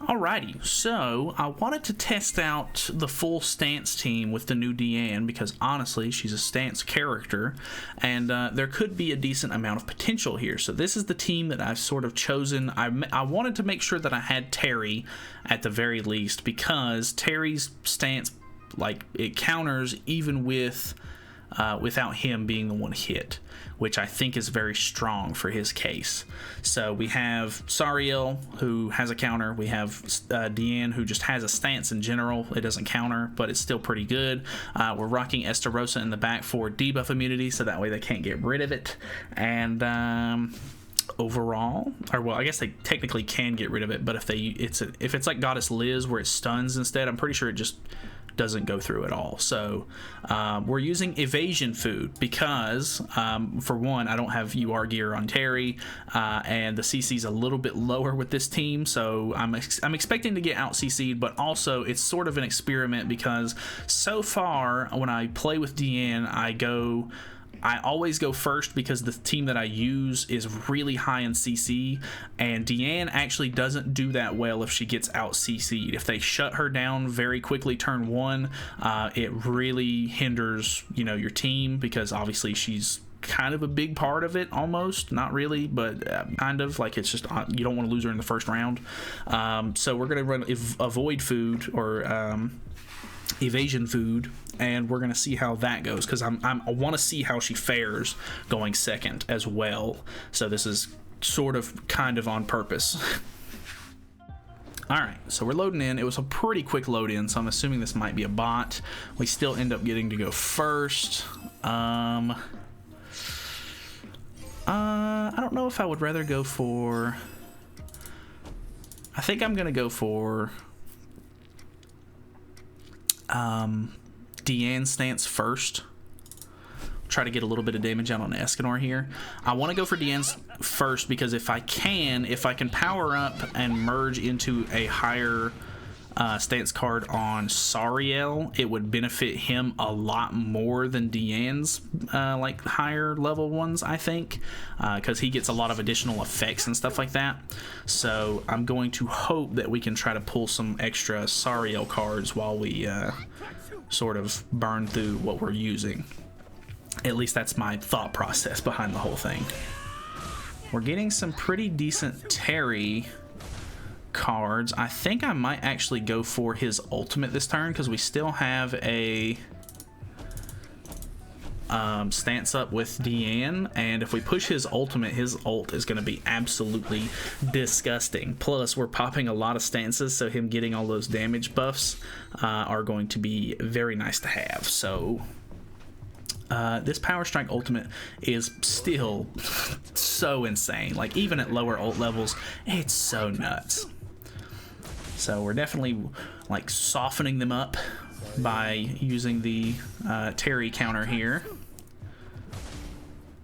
Alrighty, so I wanted to test out the full stance team with the new Diane because honestly, she's a stance character, and there could be a decent amount of potential here. So this is the team that I've sort of chosen. I wanted to make sure that I had Terry at the very least because Terry's stance, like, it counters even with without him being the one hit, which I think is very strong for his case. So we have Sariel, who has a counter. We have Diane, who just has a stance in general. It doesn't counter, but it's still pretty good. We're rocking Estarossa in the back for debuff immunity, so that way they can't get rid of it. And overall, or well, I guess they technically can get rid of it, but if it's like Goddess Liz where it stuns instead, I'm pretty sure it just doesn't go through at all. So we're using evasion food because for one, I don't have UR gear on Terry, and the CC is a little bit lower with this team, so I'm expecting to get out CC'd, but also it's sort of an experiment because so far when I play with Diane, I always go first because the team that I use is really high in CC, and Diane actually doesn't do that well if she gets out CC'd. If they shut her down very quickly turn one, it really hinders, your team, because obviously she's kind of a big part of it, almost, not really, but kind of, like, it's just you don't want to lose her in the first round. So we're going to run avoid food, or evasion food, and we're gonna see how that goes because I want to see how she fares going second as well. So this is sort of kind of on purpose. All right, so we're loading in. It was a pretty quick load in, so I'm assuming this might be a bot. We still end up getting to go first. I don't know if I would rather go for. I think I'm gonna go for Diane's stance first. Try to get a little bit of damage out on Escanor here. I want to go for Diane's first because if I can power up and merge into a higher stance card on Sariel, it would benefit him a lot more than Diane's like higher level ones, I think, because he gets a lot of additional effects and stuff like that. So I'm going to hope that we can try to pull some extra Sariel cards while we sort of burn through what we're using. At least that's my thought process behind the whole thing. We're getting some pretty decent Terry cards. I think I might actually go for his ultimate this turn because we still have a stance up with Diane, and if we push his ultimate, his ult is going to be absolutely disgusting. Plus we're popping a lot of stances, so him getting all those damage buffs are going to be very nice to have. So this Power Strike ultimate is still so insane. Like, even at lower ult levels, it's so nuts. So we're definitely like softening them up by using the Terry counter here.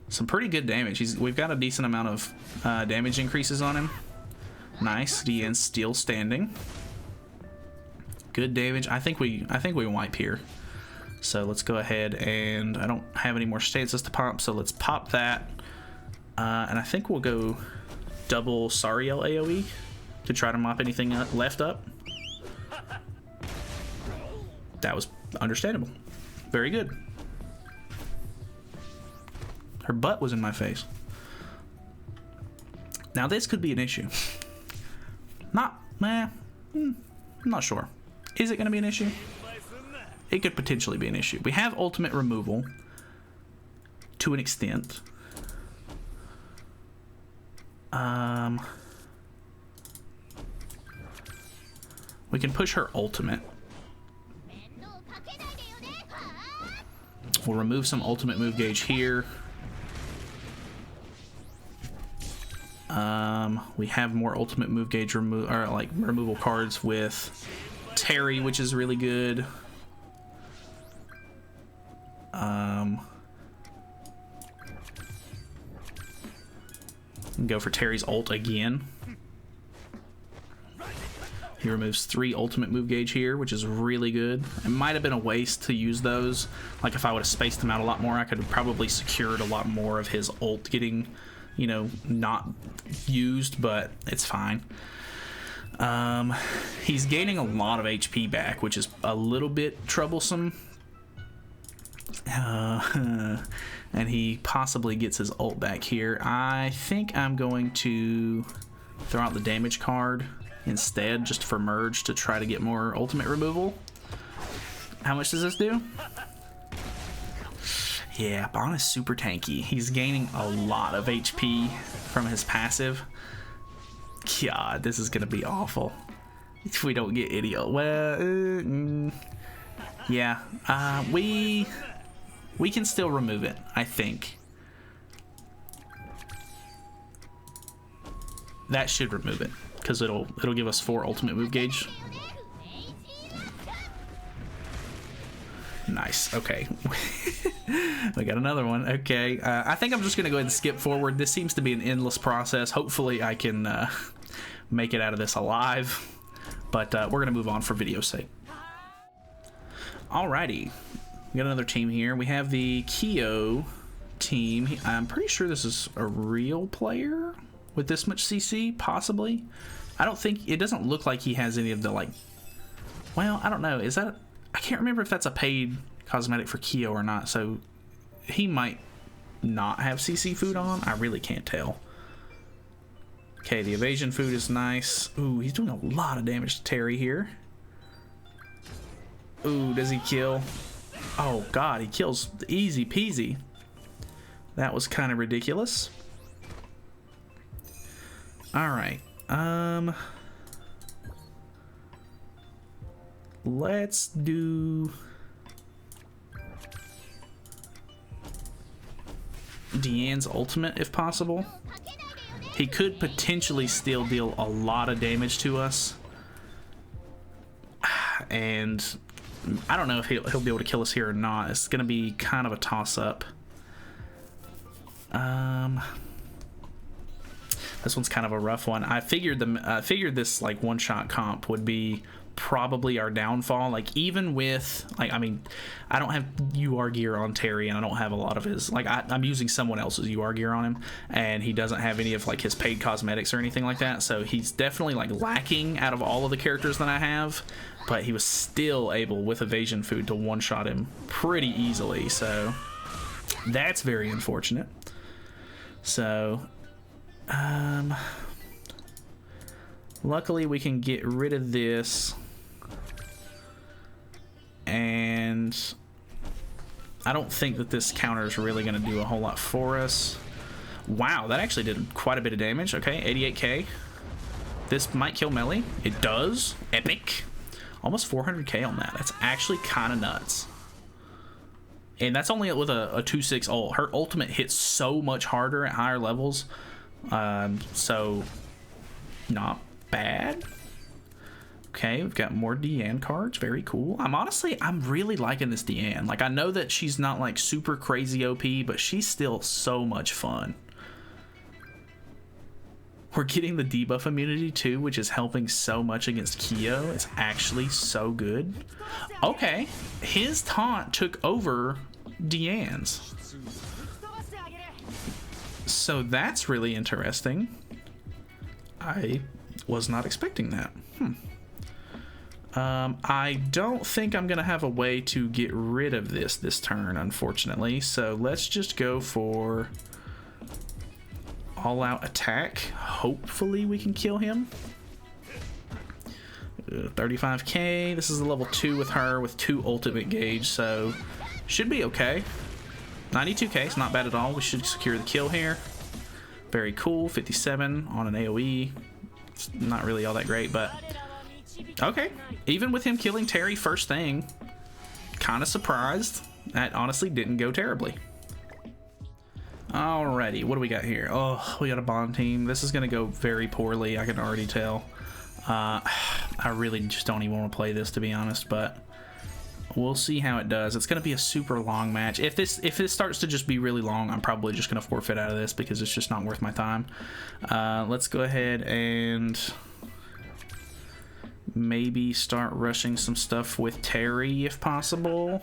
Some pretty good damage. We've got a decent amount of damage increases on him. Nice. Diane's still standing. Good damage. I think we wipe here. So let's go ahead, and I don't have any more stances to pop, so let's pop that. And I think we'll go double Sariel AoE to try to mop anything left up. That was understandable. Very good. Her butt was in my face. Now this could be an issue. I'm not sure. Is it going to be an issue? It could potentially be an issue. We have ultimate removal to an extent. We can push her ultimate. We'll remove some ultimate move gauge here. We have more ultimate move gauge removal cards with Terry, which is really good. Go for Terry's ult again. He removes 3 ultimate move gauge here, which is really good. It might have been a waste to use those. Like, if I would have spaced them out a lot more, I could have probably secured a lot more of his ult getting, not used, but it's fine. He's gaining a lot of HP back, which is a little bit troublesome. And he possibly gets his ult back here. I think I'm going to throw out the damage card instead, just for merge, to try to get more ultimate removal. How much does this do? Yeah, Bon is super tanky. He's gaining a lot of HP from his passive. God, this is gonna be awful if we don't get idiot. Well, yeah, we can still remove it, I think. That should remove it, because it'll give us 4 ultimate move gauge. Nice. Okay. We got another one. Okay. I think I'm just gonna go ahead and skip forward. This seems to be an endless process. Hopefully I can make it out of this alive. But we're gonna move on for video's sake. Alrighty. We got another team here. We have the Kyo team. I'm pretty sure this is a real player with this much CC, possibly. I don't think, it doesn't look like he has any of the, like, well, I don't know. Is that, I can't remember if that's a paid cosmetic for Kyo or not, so he might not have CC food on. I really can't tell. Okay, the evasion food is nice. Ooh, he's doing a lot of damage to Terry here. Ooh, does he kill? Oh god, he kills easy peasy. That was kind of ridiculous. Alright, let's do Diane's ultimate if possible. He could potentially still deal a lot of damage to us, and I don't know if he'll be able to kill us here or not. It's gonna be kind of a toss-up. This one's kind of a rough one. I figured this like one-shot comp would be probably our downfall. Like, even with, like, I mean, I don't have UR gear on Terry, and I don't have a lot of his, like, I'm using someone else's UR gear on him, and he doesn't have any of like his paid cosmetics or anything like that, so he's definitely like lacking out of all of the characters that I have, but he was still able with evasion food to one-shot him pretty easily, so that's very unfortunate. So luckily we can get rid of this, and I don't think that this counter is really going to do a whole lot for us. Wow, that actually did quite a bit of damage. Okay, 88k. This might kill Melly. It does. Epic. Almost 400k on that. That's actually kind of nuts. And that's only with a 2-6 ult. Her ultimate hits so much harder at higher levels. So not bad. Okay, we've got more Diane cards. Very cool. I'm really liking this Diane. Like, I know that she's not like super crazy OP, but she's still so much fun. We're getting the debuff immunity too, which is helping so much against Kyo. It's actually so good. Okay, his taunt took over Diane's. So that's really interesting. I was not expecting that. I don't think I'm gonna have a way to get rid of this turn, unfortunately. So let's just go for all-out attack. Hopefully we can kill him. 35k. This is a level 2 with her with 2 ultimate gauge, so should be okay. 92k, it's not bad at all. We should secure the kill here. Very cool. 57 on an AoE. It's not really all that great, but okay. Even with him killing Terry first thing, kind of surprised. That honestly didn't go terribly. Alrighty, what do we got here? Oh, we got a Bond team. This is going to go very poorly, I can already tell. I really just don't even want to play this, to be honest, but we'll see how it does. It's going to be a super long match. If this starts to just be really long, I'm probably just going to forfeit out of this because it's just not worth my time. Let's go ahead and maybe start rushing some stuff with Terry if possible.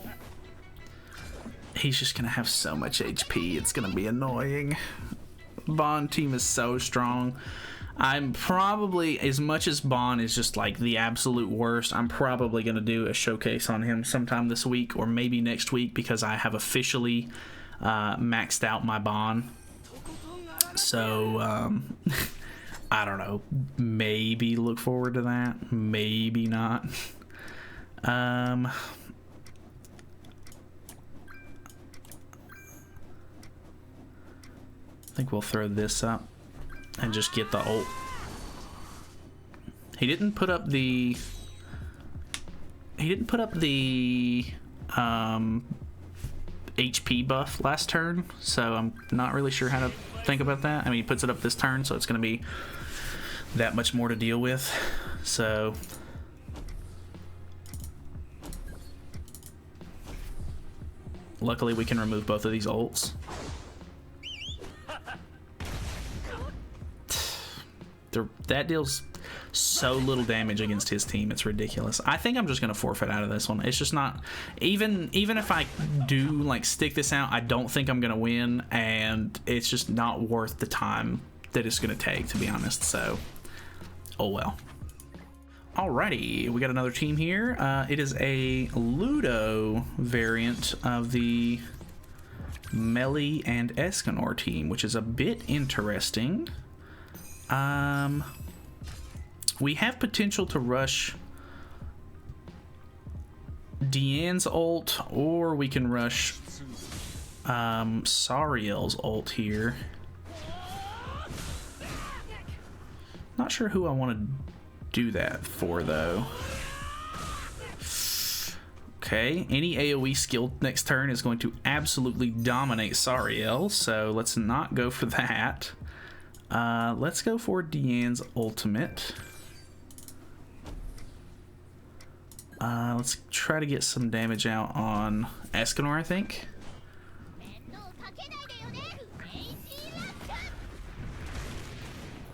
He's just gonna have so much HP, it's gonna be annoying. Bond team is so strong. I'm probably, as much as Bond is just like the absolute worst, I'm probably going to do a showcase on him sometime this week or maybe next week, because I have officially maxed out my Bond. So I don't know, maybe look forward to that, maybe not. I think we'll throw this up and just get the ult. He didn't put up the HP buff last turn, so I'm not really sure how to think about that. I mean, he puts it up this turn, so it's going to be that much more to deal with. So luckily we can remove both of these ults. That deals so little damage against his team, it's ridiculous. I think I'm just gonna forfeit out of this one. It's just not, even if I do like stick this out, I don't think I'm gonna win, and it's just not worth the time that it's gonna take, to be honest. So oh well. Alrighty, we got another team here. It is a Ludo variant of the Melee and Escanor team, which is a bit interesting. We have potential to rush Diane's ult, or we can rush Sariel's ult here. Not sure who I want to do that for, though. Okay, any AoE skill next turn is going to absolutely dominate Sariel, so let's not go for that. Let's go for Diane's ultimate. Let's try to get some damage out on Escanor, I think.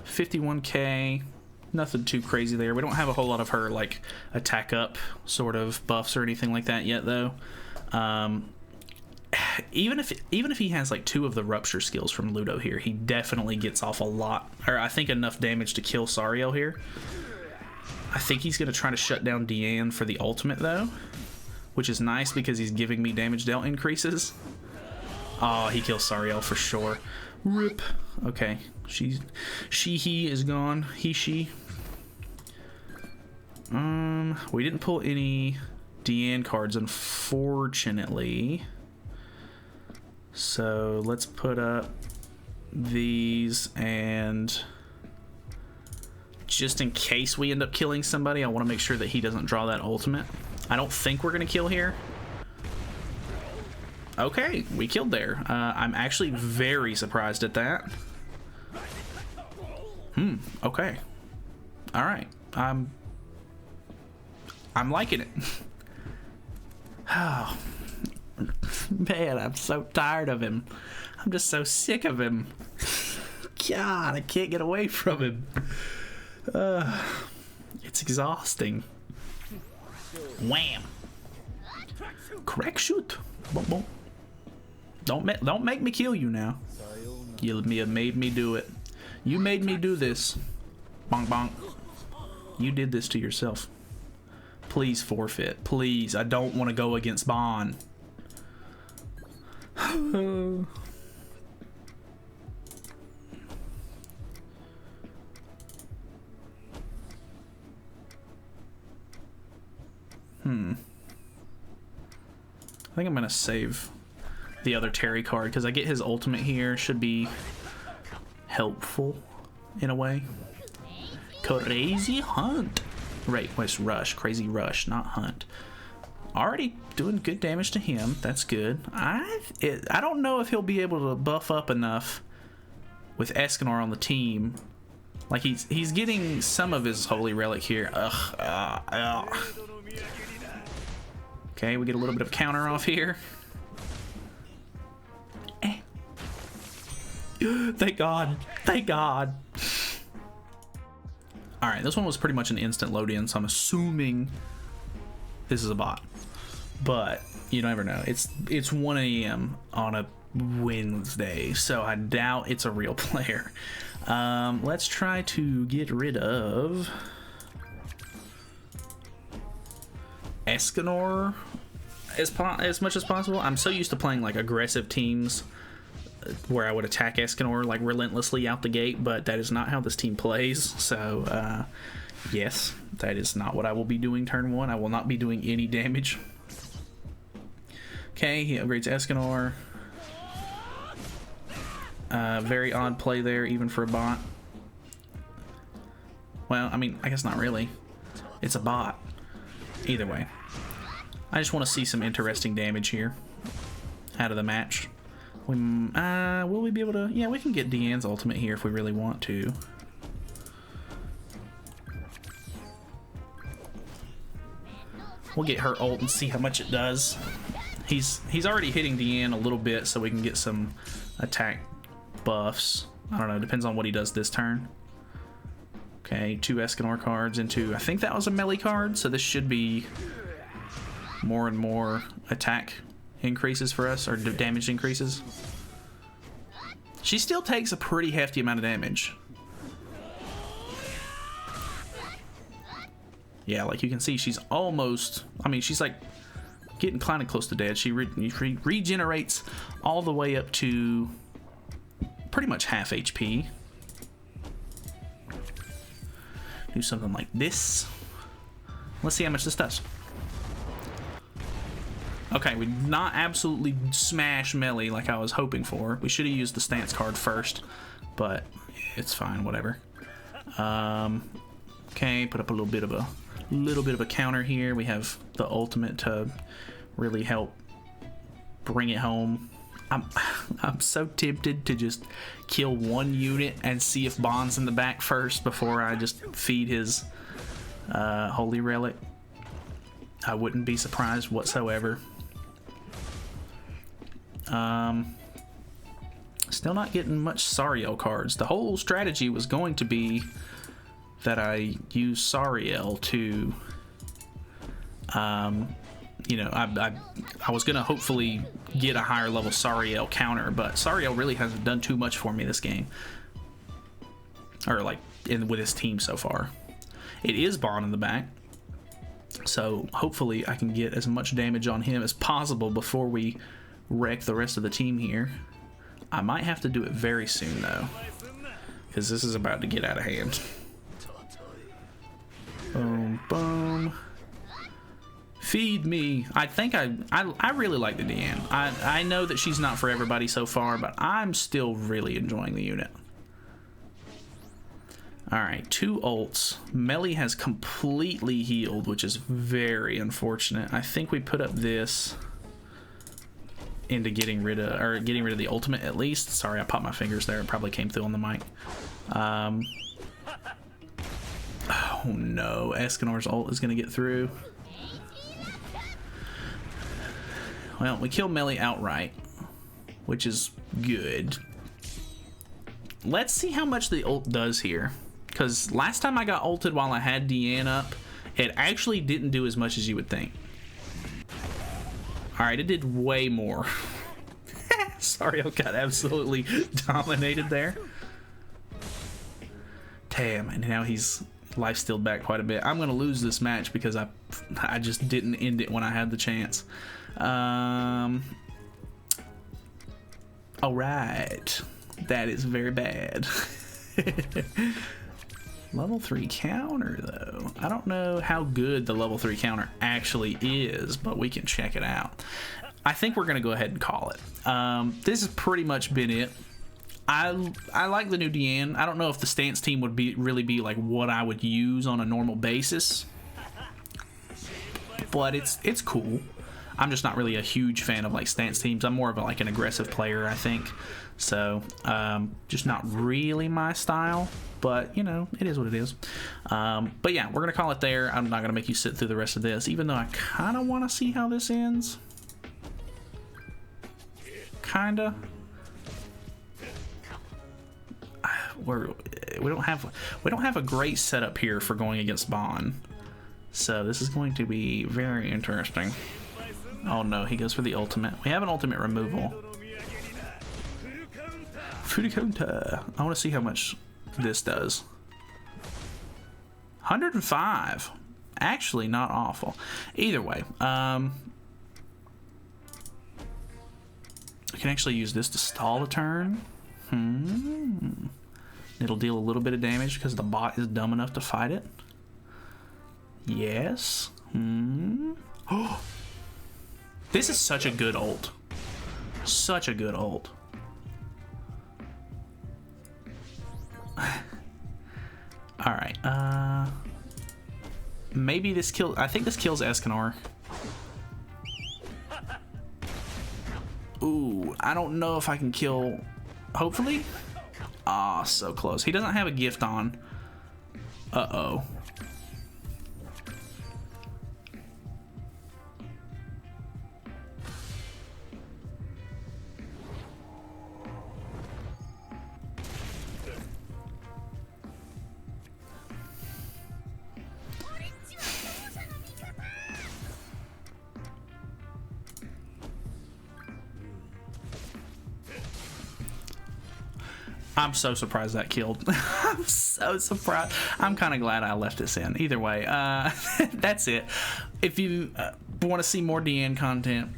51k, nothing too crazy there. We don't have a whole lot of her like attack up sort of buffs or anything like that yet, though. Even if he has like 2 of the rupture skills from Ludo here, he definitely gets off a lot, or I think enough damage to kill Sariel here. I think he's gonna try to shut down Diane for the ultimate, though, which is nice because he's giving me damage dealt increases. Oh, he kills Sariel for sure. Rip. Okay, he is gone. She. We didn't pull any Diane cards, unfortunately. So let's put up these, and just in case we end up killing somebody, I want to make sure that he doesn't draw that ultimate. I don't think we're gonna kill here. Okay, we killed there. I'm actually very surprised at that. Okay. All right. I'm liking it. Oh, man, I'm so tired of him. I'm just so sick of him. God, I can't get away from him. It's exhausting. Wham! Correct shoot. Boom, boom. Don't make me kill you now. You made me do it. You made me do this. Bonk bonk. You did this to yourself. Please please. I don't want to go against Bond. I think I'm gonna save the other Terry card because I get his ultimate here. Should be helpful in a way. Crazy hunt. Right, what's rush? Crazy rush, not hunt. Already doing good damage to him. That's good. I don't know if he'll be able to buff up enough with Escanor on the team. Like he's getting some of his holy relic here. Okay, we get a little bit of counter off here. Thank God. Thank God. Alright, this one was pretty much an instant load in, so I'm assuming this is a bot. But you never know. It's 1 a.m. on a Wednesday, so I doubt it's a real player. Let's try to get rid of Escanor as much as possible. I'm so used to playing like aggressive teams where I would attack Escanor like relentlessly out the gate, but that is not how this team plays. So yes, that is not what I will be doing turn 1. I will not be doing any damage. Okay, he upgrades Escanor. Very odd play there, even for a bot. Well, I mean, I guess not really. It's a bot. Either way. I just want to see some interesting damage here out of the match. Will we be able to... Yeah, we can get Diane's ultimate here if we really want to. We'll get her ult and see how much it does. He's already hitting Diane a little bit, so we can get some attack buffs. I don't know, depends on what he does this turn. Okay, 2 Escanor cards into... I think that was a melee card, so this should be more and more attack increases for us, or damage increases. She still takes a pretty hefty amount of damage. Yeah, like you can see, she's almost... I mean, she's like getting kind of close to dead. She regenerates all the way up to pretty much half HP. Do something like this. Let's see how much this does. Okay, we did not absolutely smash melee like I was hoping for. We should have used the stance card first, but it's fine, whatever. Okay, put up a little bit of a counter here. We have the ultimate to really help bring it home. I'm so tempted to just kill one unit and see if Bond's in the back first before I just feed his holy relic. I wouldn't be surprised whatsoever. Still not getting much Sariel cards. The whole strategy was going to be that I use Sariel to, you know, I was gonna hopefully get a higher level Sariel counter, but Sariel really hasn't done too much for me this game, or like with his team so far. It is Bond in the back, so hopefully I can get as much damage on him as possible before we wreck the rest of the team here. I might have to do it very soon though, because this is about to get out of hand. Boom, boom. Feed me. I think I really like the Diane. I know that she's not for everybody so far, but I'm still really enjoying the unit. Alright, 2 ults. Melee has completely healed, which is very unfortunate. I think we put up this into getting rid of the ultimate at least. Sorry, I popped my fingers there. It probably came through on the mic. Oh no, Escanor's ult is gonna get through. Well, we killed melee outright, which is good. Let's see how much the ult does here, because last time I got ulted while I had Diane up, it actually didn't do as much as you would think. Alright, it did way more. Sorry, I got absolutely dominated there. Damn, and now he's life-stealed back quite a bit. I'm gonna lose this match because I just didn't end it when I had the chance. Alright, that is very bad. Level 3 counter though. I don't know how good the level 3 counter actually is, but we can check it out. I think we're gonna go ahead and call it. This has pretty much been it. I like the new Diane. I don't know if the stance team would really be like what I would use on a normal basis, but it's cool. I'm just not really a huge fan of like stance teams. I'm more of like an aggressive player, I think. So just not really my style, but you know, it is what it is. But yeah, we're gonna call it there. I'm not gonna make you sit through the rest of this, even though I kind of want to see how this ends. Kinda. We don't have a great setup here for going against Bond, so this is going to be very interesting. Oh no, he goes for the ultimate. We have an ultimate removal. Fudiconta. I want to see how much this does. 105. Actually, not awful. Either way, I can actually use this to stall a turn. It'll deal a little bit of damage because the bot is dumb enough to fight it. Yes. Oh, this is such a good ult. Such a good ult. All right. Maybe this kills. I think this kills Escanor. Ooh, I don't know if I can kill. Hopefully. Ah, so close. He doesn't have a gift on. Uh-oh. I'm so surprised that killed. I'm so surprised. I'm kind of glad I left this in. Either way, that's it. If you want to see more Diane content,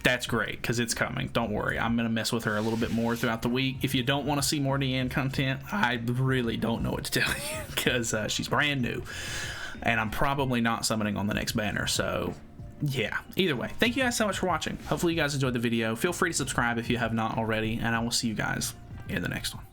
that's great, because it's coming. Don't worry. I'm going to mess with her a little bit more throughout the week. If you don't want to see more Diane content, I really don't know what to tell you, because she's brand new. And I'm probably not summoning on the next banner, so yeah. Either way, thank you guys so much for watching. Hopefully you guys enjoyed the video. Feel free to subscribe if you have not already, and I will see you guys in the next one.